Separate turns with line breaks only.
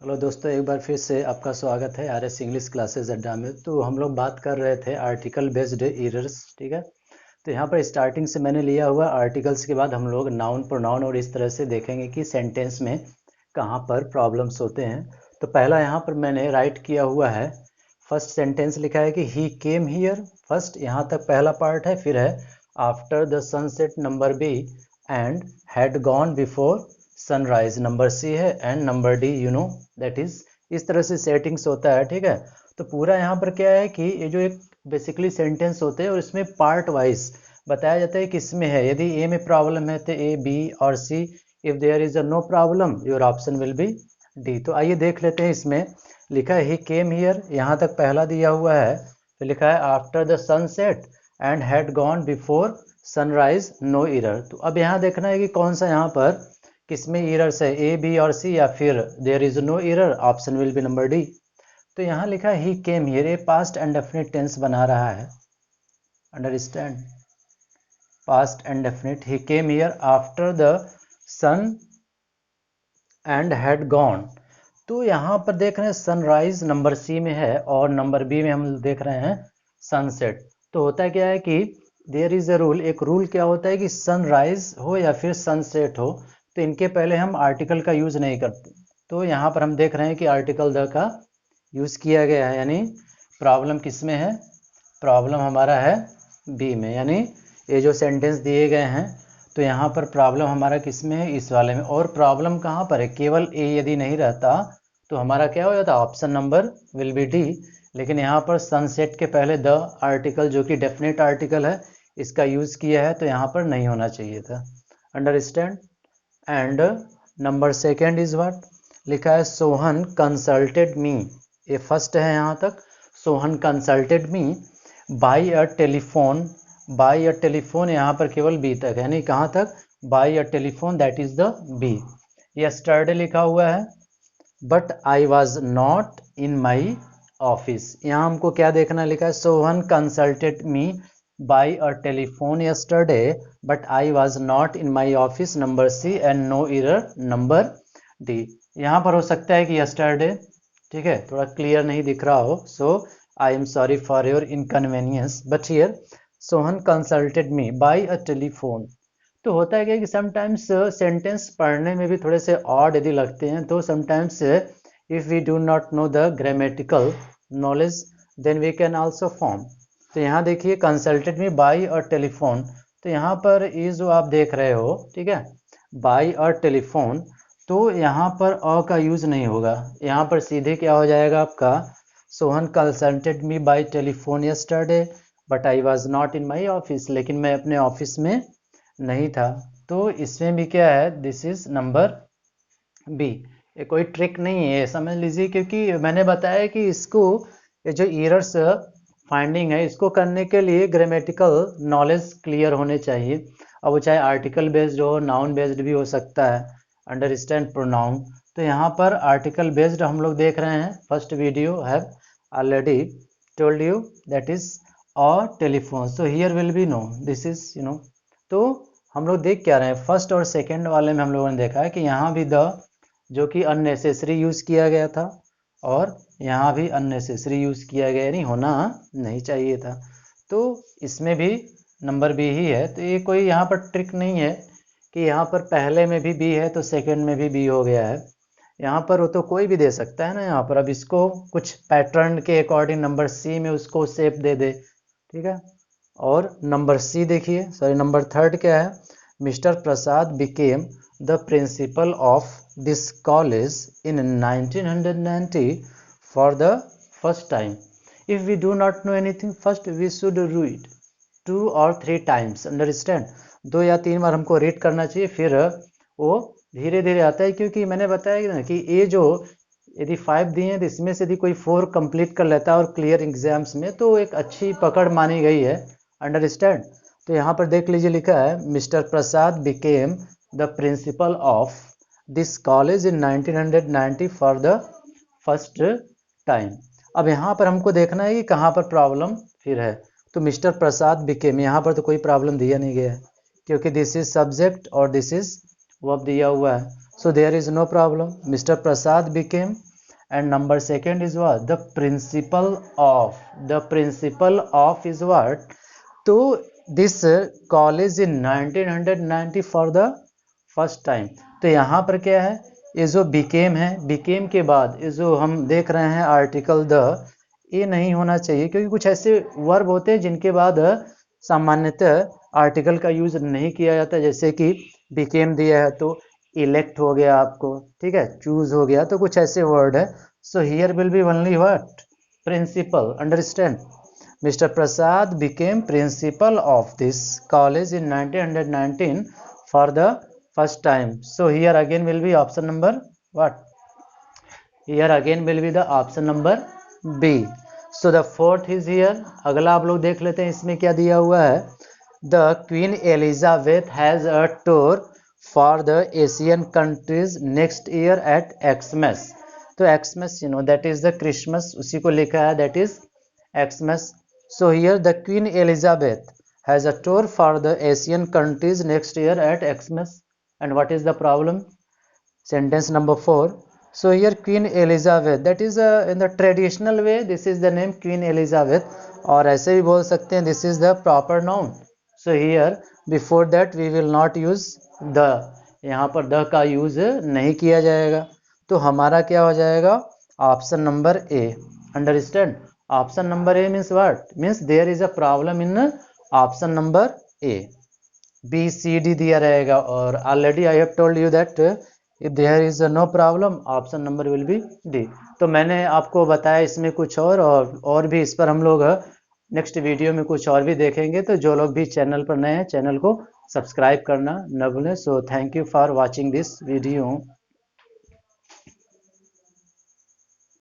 Hello दोस्तों, एक बार फिर से आपका स्वागत है आर एस इंग्लिश क्लासेस अड्डा में। तो हम लोग बात कर रहे थे आर्टिकल बेस्ड एरर्स, ठीक है। तो यहाँ पर स्टार्टिंग से मैंने लिया हुआ आर्टिकल्स के बाद हम लोग नाउन प्रोनाउन और इस तरह से देखेंगे कि सेंटेंस में कहाँ पर प्रॉब्लम्स होते हैं। तो पहला यहाँ पर मैंने राइट किया हुआ है, फर्स्ट सेंटेंस लिखा है कि ही केम हियर। फर्स्ट यहाँ तक पहला पार्ट है, फिर है after the sunset number B and had gone before sunrise number C है and number D that is. इस तरह से सेटिंग्स होता है, ठीक है। तो पूरा यहाँ पर क्या है कि ये जो एक बेसिकली सेंटेंस होते हैं और इसमें पार्ट वाइज बताया जाता है कि इसमें है, यदि ए में प्रॉब्लम है तो ए, बी और C. If there is a no problem your option will be D. तो आइए देख लेते हैं। इसमें लिखा है ही केम हियर, यहाँ तक पहला दिया हुआ है। तो लिखा है after the sunset and had gone before sunrise no error. तो अब यहाँ देखना है कि कौन सा यहाँ पर किसमें एरर्स है, ए, बी और सी, या फिर there is no error, option will be number D. तो यहाँ लिखा है ही केम हियर, ये पास्ट एंड डेफिनेट टेंस बना रहा है, understand, past and definite. He came here after the sun and had gone. तो यहाँ पर देख रहे हैं सनराइज नंबर सी में है और नंबर बी में हम देख रहे हैं सनसेट। तो होता क्या है कि देयर इज अ रूल, एक रूल क्या होता है कि सनराइज हो या फिर सनसेट हो तो इनके पहले हम आर्टिकल का यूज नहीं करते। तो यहाँ पर हम देख रहे हैं कि आर्टिकल द का यूज किया गया है, यानी प्रॉब्लम किस में है, प्रॉब्लम हमारा है बी में। यानी ये जो सेंटेंस दिए गए हैं तो यहाँ पर प्रॉब्लम हमारा किस में है, इस वाले में। और प्रॉब्लम कहाँ पर है, केवल ए यदि नहीं रहता तो हमारा क्या हो जाता, option number will be D. लेकिन यहाँ पर सनसेट के पहले द आर्टिकल जो कि डेफिनेट आर्टिकल है इसका यूज किया है, तो यहाँ पर नहीं होना चाहिए था, understand. And number second is what, लिखा है सोहन कंसल्टेड मी। ये फर्स्ट है यहाँ तक, Sohan consulted me by a telephone. By a telephone यहाँ पर केवल बी तक है, यानी कहाँ तक, by a telephone, that is the B. Yesterday लिखा हुआ है but I was not in my office. यहाँ हमको क्या देखना, लिखा है Sohan consulted me by a telephone yesterday but I was not in my office, number C, and no error, number D. यहाँ पर हो सकता है कि यस्टरडे, ठीक है, थोड़ा क्लियर नहीं दिख रहा हो, so I am sorry for your inconvenience, but here Sohan consulted me by a telephone. तो होता है क्या कि समटाइम्स सेंटेंस पढ़ने में भी थोड़े से ऑड यदि लगते हैं तो sometimes if we do not know the grammatical knowledge then we can also form. तो यहाँ देखिए कंसल्टेड मी बाई और टेलीफोन, तो यहाँ पर ये जो आप देख रहे हो, ठीक है, बाई और टेलीफोन, तो यहाँ पर अ का यूज नहीं होगा। यहाँ पर सीधे क्या हो जाएगा आपका, Sohan consulted me by telephone yesterday but I was not in my office, लेकिन मैं अपने ऑफिस में नहीं था। तो इसमें भी क्या है, दिस इज नंबर बी। ये कोई ट्रिक नहीं है, समझ लीजिए, क्योंकि मैंने बताया कि इसको, ये जो एरर्स फाइंडिंग है, इसको करने के लिए ग्रामेटिकल नॉलेज क्लियर होने चाहिए। अब वो चाहे आर्टिकल बेस्ड हो, नाउन बेस्ड भी हो सकता है, अंडरस्टैंड, प्रोनाउन। तो यहाँ पर आर्टिकल बेस्ड हम लोग देख रहे हैं। First video have already told you that is a telephone, so here will be no, this is तो हम लोग देख क्या रहे हैं, फर्स्ट और सेकंड वाले में हम लोगों ने देखा है कि यहाँ भी द जो कि अननेसेसरी यूज किया गया था और यहाँ भी अननेसेसरी यूज किया गया, नहीं होना नहीं चाहिए था। तो इसमें भी नंबर बी ही है। तो ये कोई यहाँ पर ट्रिक नहीं है कि यहाँ पर पहले में भी बी है तो सेकंड में भी बी हो गया है। यहाँ पर वो तो कोई भी दे सकता है ना। यहाँ पर अब इसको कुछ पैटर्न के अकॉर्डिंग नंबर सी में उसको शेप दे दे, ठीक है। और नंबर सी देखिए, सॉरी नंबर थर्ड क्या है, mister Prasad became the principal of this college in 1990 for the first time. If we do not know anything first we should read 2 or 3 times, understand. 2 या 3 बार हमको read करना चाहिए, फिर वो धीरे धीरे आता है। क्योंकि मैंने बताया ना कि ये जो यदि 5 दिए हैं तो इसमें से यदि कोई 4 कंप्लीट कर लेता है और क्लियर एग्जाम्स में, तो एक अच्छी पकड़ मानी गई है, अंडरस्टैंड। तो यहाँ पर देख लीजिए, लिखा है mister Prasad became the principal of this college in 1990 for the first time. अब यहाँ पर हमको देखना है कि कहाँ पर प्रॉब्लम फिर है। तो मिस्टर प्रसाद बिकेम, यहाँ पर तो कोई प्रॉब्लम दिया नहीं गया है क्योंकि दिस इज सब्जेक्ट और दिस इज वर्ब दिया हुआ है, so there is no problem. Mister Prasad became and number second is what? The principle of. The principle of is what? तो this college in 1990 for the first time. तो यहाँ पर क्या है, ये जो became है, became के बाद ये जो हम देख रहे हैं आर्टिकल द, ये नहीं होना चाहिए, क्योंकि कुछ ऐसे वर्ब होते हैं जिनके बाद सामान्यतः आर्टिकल का यूज नहीं किया जाता, जैसे कि became दिया है तो इलेक्ट हो गया आपको, ठीक है, चूज हो गया, तो कुछ ऐसे वर्ड है. So here will be only what? Principal. Understand? Mr. Prasad became principal of this college in 1919 for the first time. So here again will be option number what? Here again will be the option number B. So the fourth is here. अगला आप लोग देख लेते हैं इसमें क्या दिया हुआ है. The Queen Elizabeth has a tour for the Asian countries next year at Xmas. तो Xmas you know that is the Christmas, उसी को लिखा है, that is Xmas. So here the Queen Elizabeth has a tour for the Asian countries next year at Xmas. And what is the problem? Sentence number 4. So here Queen Elizabeth, that is in the traditional way this is the name Queen Elizabeth, और ऐसे भी बोल सकते हैं this is the proper noun. So here before that we will not use the, यहाँ पर the का use नहीं किया जाएगा, तो हमारा क्या हो जाएगा? Option number A. Understand? Option number A means what? Means there is a problem in option number A. B C D दिया रहेगा, और already I have told you that if there is no problem option number will be D. तो मैंने आपको बताया इसमें कुछ और भी इस पर हम लोग नेक्स्ट वीडियो में कुछ और भी देखेंगे. तो जो लोग भी चैनल पर नए हैं चैनल को सब्सक्राइब करना न भूलें. So thank you for watching this video.